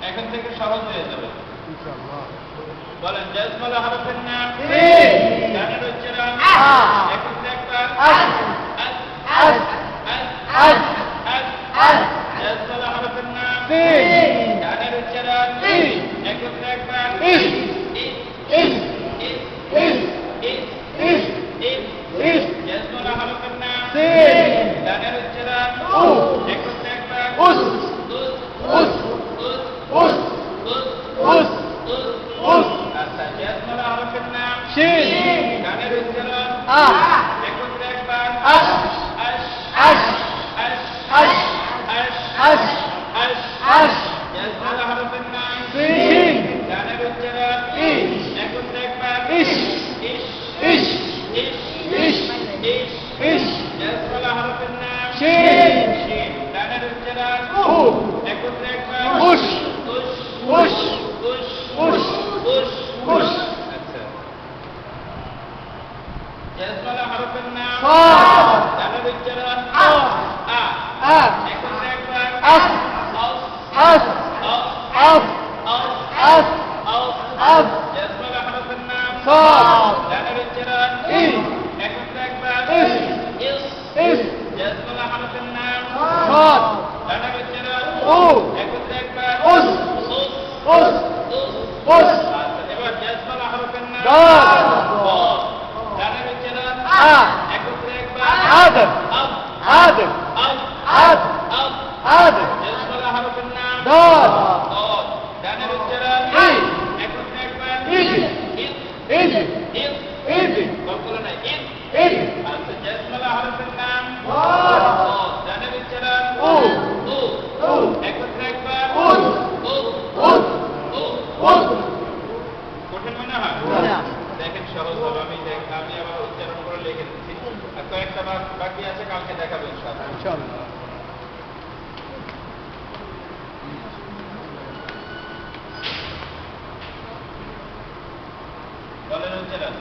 এখন থেকে সহজ হয়ে যাবে বলেন জাজমালা হরফের নাম গানের উচ্চারণ একত্রে একবার জাজমালা হরফের নাম গানের উচ্চারণ একত্রে একবার জাজমালা হরফের নাম গানের উচ্চারণ একত্রে একবার জাজমালা হরফের নাম গানের উচ্চারণ একত্রে একবার জাজমালা হরফের নাম গানের উচ্চারণ একত্রে একবার জাজমালা হরফের নাম গানের উচ্চারণ একত্রে একবার জাজমালা হরফের নাম গানের উচ্চারণ একত্রে একবার জাজমালা হরফের নাম গানের উচ্চারণ একত্রে একবার জাজমালা হরফের নাম গানের উচ্চারণ একত্রে একবার এবার জাজমালা হরফের নাম গানের উচ্চারণ একত্রে একবার জাজমালা হরফের নাম গানের উচ্চারণ একত্রে একবার বলো না আচ্ছা জাজমালা হরফের নাম গানের উচ্চারণ একত্রে একবার কঠিন মনে হয় দেখেন সহজ হবে আমি আবার উচ্চারণ করে লিখে দিচ্ছি আর কয়েকটা বাকি আছে কালকে দেখাবো ইনশাআল্লাহ বলেন উচ্চারণ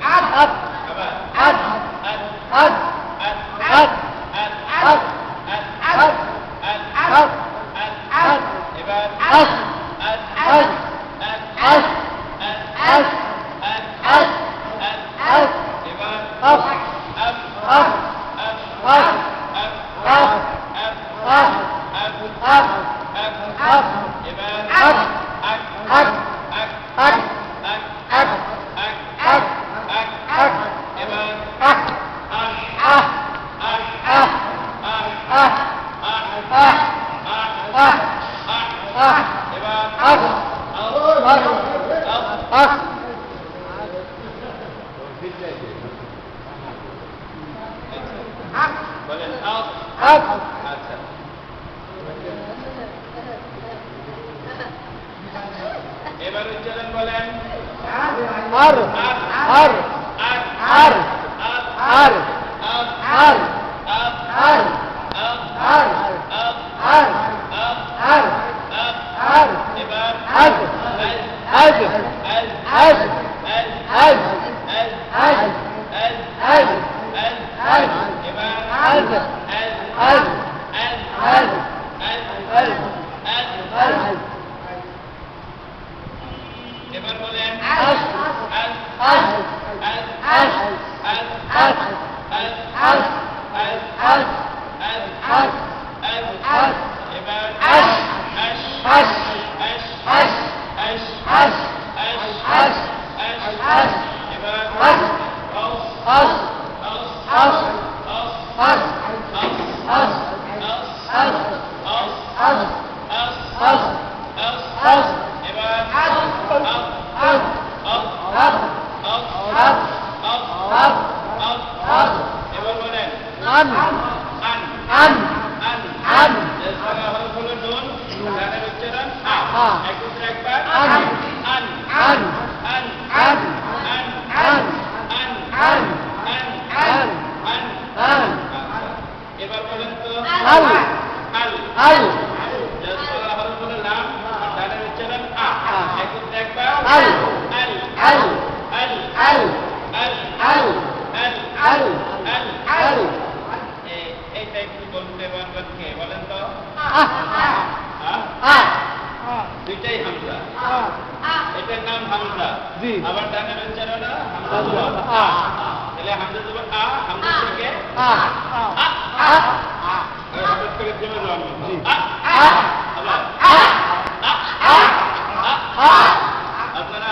বলেন আচ্ছা এবার উচ্চারণ বলেন এবার বলেন এবার বলেন আন আন আন জেসমালা হরফ হলো নুন ডানের উচ্চারণ আ আ একত্রে একবার আন আন আন আন আন আন আন আন আন আন আন আন আন এবার বলেন তো আল আল আল জেসমালা হরফ হলো লাম ডানের উচ্চারণ আ আ একত্রে একবার আল আল আল আল আল আল আল আল আল আল আল এইটা একটু বলতে পারবেন কে বলেন তো আহ আ? আহ দুইটাই হামজা আহ এটার নাম হামজা জি। আবার ডানের উচ্চারণ হামজা হামজা, জবর আ। তাহলে হামজা জবর আ হামজা থেকে আহ আ আহ আর হঠাৎ করে জমে যাওয়ার মতো জি। আ আহ আবার আহ আ আহ আ আহ আপনারা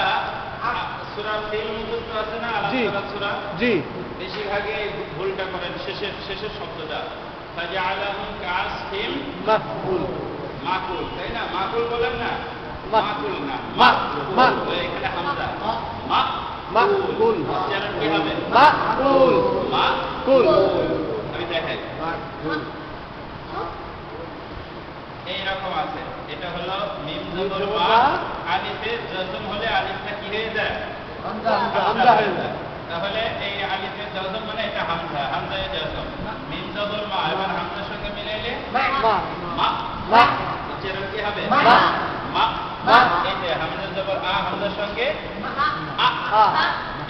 সূরা ফিল মুকুত আছে না জি। আলাদা সূরা জি বেশিরভাগে এই ভুলটা করেন শেষের শব্দটা ফাজআলাহুম কাসফিম মাকবুল মাকুল তাই না মাকুল বলেন না মা- মাকুল না মা- মা- তো এখানে হামজা মা মাকুল উচ্চারণ কি হবে মাকুল মা কুল আমি দেখাই মাকুল এইরকম আছে এটা হলো মিম মিম জবর জবর মা মা, আলিফে জজম হলে আলিফটা কি হয়ে যায় হামজা হামজা হয়ে যায় তাহলে এই আলিফে জজম মানে এটা হামজা হামজায়ে জজম মিম জবর মা এবার হামজার সঙ্গে মিলাইলে মা মা মা উচ্চারণ কি হবে মা মা মা এই যে হামজা জবর আ হামজার সঙ্গে আ আ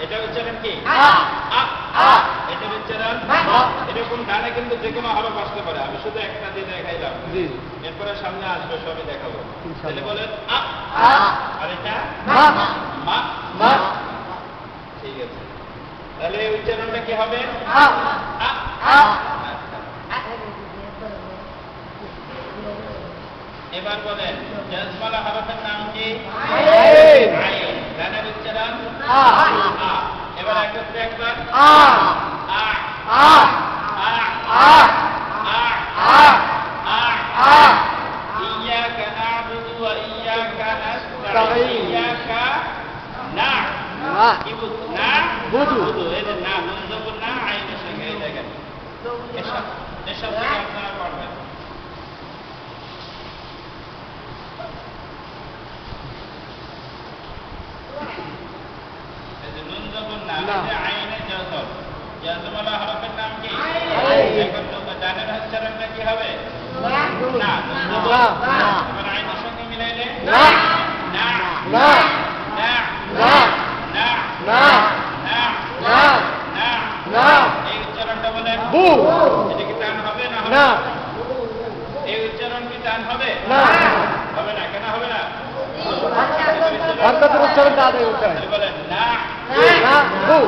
এটা উচ্চারণ কি আ আ আ এটা উচ্চারণ মা এরকম ডানে কিন্তু যে কোনো হরফ আসতে পারে আমি শুধু একটা দিয়ে দেখাইলাম জি এরপরে সামনে আসবে সবই দেখাবো ইনশাআল্লাহ। তাহলে বলেন আ আ আর এটা মা মা মা ঠিক আছে তাহলে এই উচ্চারণটা কি হবে আ আ আ এবার বলেন জাজমালা হরফের নাম কি আইন আইন ডানের উচ্চারণ আ আ এবার একত্রে একবার আ আ আ আ আ আ আ আ আ إياك نعبد وإياك نستعين نستعين. إياك نعبد না কি বুঝ না বুধু। বুধু এই যে না নুন জবর না আইনের সঙ্গে এই দেখেন এসব থেকে আপনারা পড়বেন এই যে নুন জবর না না। এই যে আইনে জজম জজমালা হরফের নাম কি আইন। এখন তো ডানের উচ্চারণটা কি হবে না না নুন জবর না এবার আইনের সঙ্গে মিলাইলে না না না না না না না না না না না এই উচ্চারণটা বলেন বু এটা কি টান হবে না হবে না এই উচ্চারণ কি টান হবে না হবে না কেন হবে না অর্থাৎ উচ্চারণ না দেয় উচ্চারণ তাহলে বলেন না না বু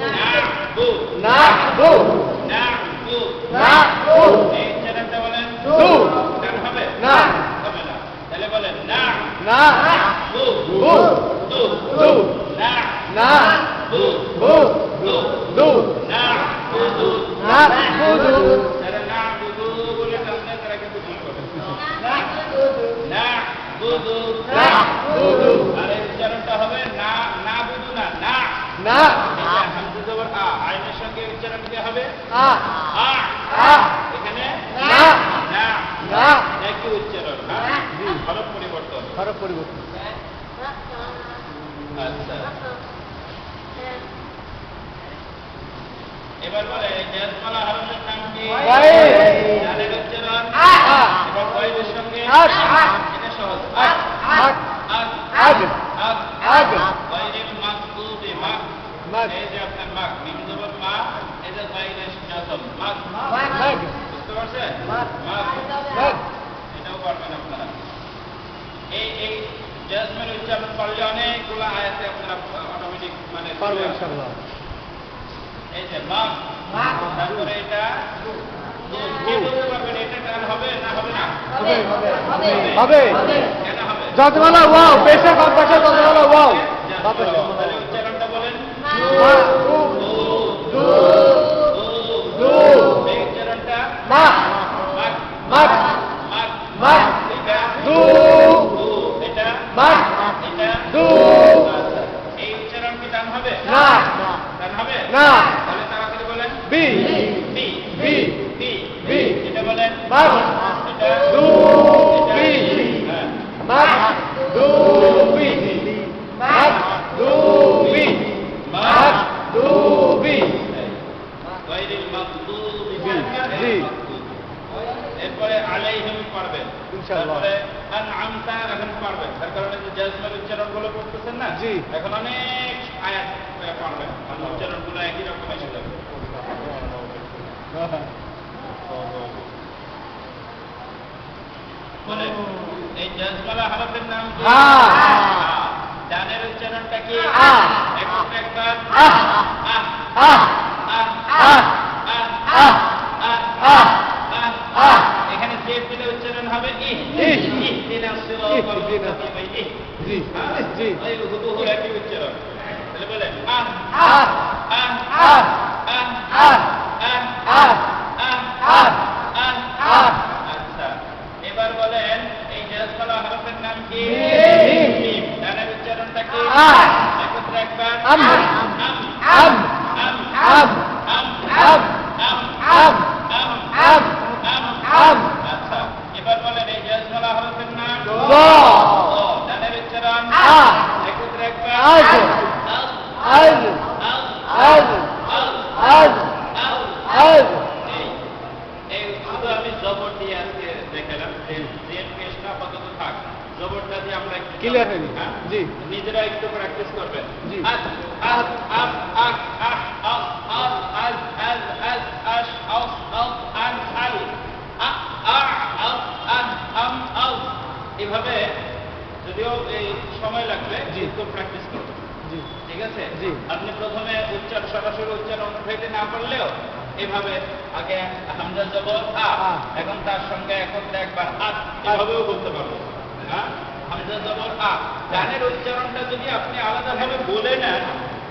না বু না বু না বু না বু এই উচ্চারণটা বলেন দু টান হবে না হবে না তাহলে বলেন না না বু বু দু দু না না বু বু দু দু না বু দু না বুদু যারা না বুধু বলে টানলে তারা কিন্তু ভুল করে না বুধু না বুদু আর এই উচ্চারণটা হবে না না বুধু না না না এটা হামজা জবর আ আইনের সঙ্গে উচ্চারণ কি হবে আ আ আ এখানে না না না একই উচ্চারণ হ্যাঁ হরফ পরিবর্তন হরফ পরিবর্তন আচ্ছা এবার বলে জাজমালা হরফের নাম কি ওয়াইল। ডানের উচ্চারণ আ এবার ওয়াইলের সঙ্গে আক। এটা সহজ আক আক আক আগ আক আগ ওয়াইলের মাকতুবে মাক মাগ এই যে আপনার মাক মিম জবর মা এই যে ওয়াইলের জাজম মাক মাগ বুঝতে পারছেন মাগ। মাক মাগ এটাও পারবেন আপনারা এই জাজমের উচ্চারণ করলে অনেকগুলো আয়াতে আপনারা অটোমেটিক মানে পারবো ইনশাআল্লাহ এই যে মাক তারপরে এটা কে বলতে পারবেন এটা টান হবে না হবে না হবে হবে কেন হবে যজমালা ওয়াও পেশা বাম পাশে যজমালা ওয়াও বাম পাশে তাহলে উচ্চারণটা বলেন মা উ দু দু এই উচ্চারণটা মা মাক মাগ মাক মাগ এটা দু এটা মাগ এটা দু আচ্ছা। এই উচ্চারণ কি টান হবে না টান হবে না তাহলে তাড়াতাড়ি বলেন বি বি বি বি বি এটা বলেন এটা মাকদুবি হ্যাঁ মাকদুবি মাকদুবি মাকদুবি গায়রিল মাগদুবি জি। এরপরে আলাইহিম পারবেন ইনশাআল্লাহ। তারপরে আনআমতা এখন পারবেন তার কারণে যে জাজমের উচ্চারণগুলো করতেছেন না জি। এখন অনেক আয়াত পারবেন আর উচ্চারণগুলো একই রকম এসে যাবে বলেন এই জাজমালা হরফের নাম কি ডানের উচ্চারণটা কি একবার এখানে জেদ দিলে উচ্চারণ হবে ইহদিনাস সিরাতাল মুস্তাকিম জি জি এই হুবহু একই উচ্চারণ তাহলে বলেন আচ্ছা এবার বলেন এই জাজমালা হরফের নাম কি মিম ডানের উচ্চারণটা কি একত্রে একবার আম আম আম আম আম আচ্ছা এবার বলেন এই জাজমালা হরফের নাম ডানের উচ্চারণ একত্রে একবার আজ আজ আজ আজ আজ এই শুধু আমি জবর দিয়ে আজকে দেখালাম জেড পেশটা আপাতত থাক জবরটা দিয়ে আমরা একটু Clear হয়নি। হ্যাঁ? জি। নিজেরা একটু প্র্যাকটিস করবেন জি। আজ আজ আপ আক আহ আস আস আজ আজ আজ আশ আস আস আন আল আ আ আস আন আম আস এভাবে যদিও এই সময় লাগবে জি। একটু প্র্যাকটিস করবেন জি ঠিক আছে জি। আপনি প্রথমে সরাসরি উচ্চারণ হইতে না পারলেও এভাবে আগে হামজা জবর এখন তার সঙ্গে একত্রে একবার এভাবেও বলতে পারবেন হ্যাঁ হামজা জবর ডানের উচ্চারণটা যদি আপনি আলাদাভাবে বলে নেন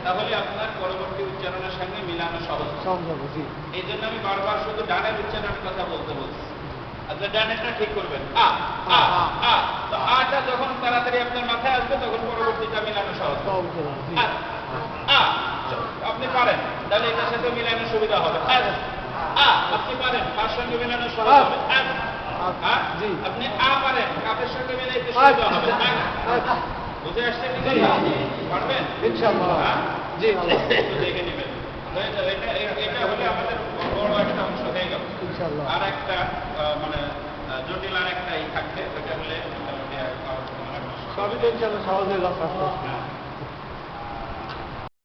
তাহলে আপনার পরবর্তী উচ্চারণের সঙ্গে মিলানো সহজ হবে। সম্ভব জি এই জন্য আমি বারবার শুধু ডানের উচ্চারণের কথা বলতে বলছি আচ্ছা ডানেরটা ঠিক করবেন তো আটা যখন তাড়াতাড়ি আপনার মাথায় আসবে তখন পরবর্তীটা মিলানো সহজ হবে। জি আপনি পারেন তাহলে এটার সাথে মিলানো সুবিধা হবে আপনি পারেন তার সঙ্গে মিলানো সহজ হবে জি। আপনি পারেন কাপের সঙ্গে মিলাইতে সুবিধা হবে বুঝে আসছে কি কথা? পারবেন ইনশাআল্লাহ জি একটু দেখে নেবেন এটা হলে আমাদের বড় একটা অংশ হয়ে গেল ইনশাআল্লাহ আর একটা মানে জটিল আর একটা থাকবে ওটা হলে মোটামুটি সবই তো ইনশাআল্লাহ সহজ হয়ে যাচ্ছে আস্তে আস্তে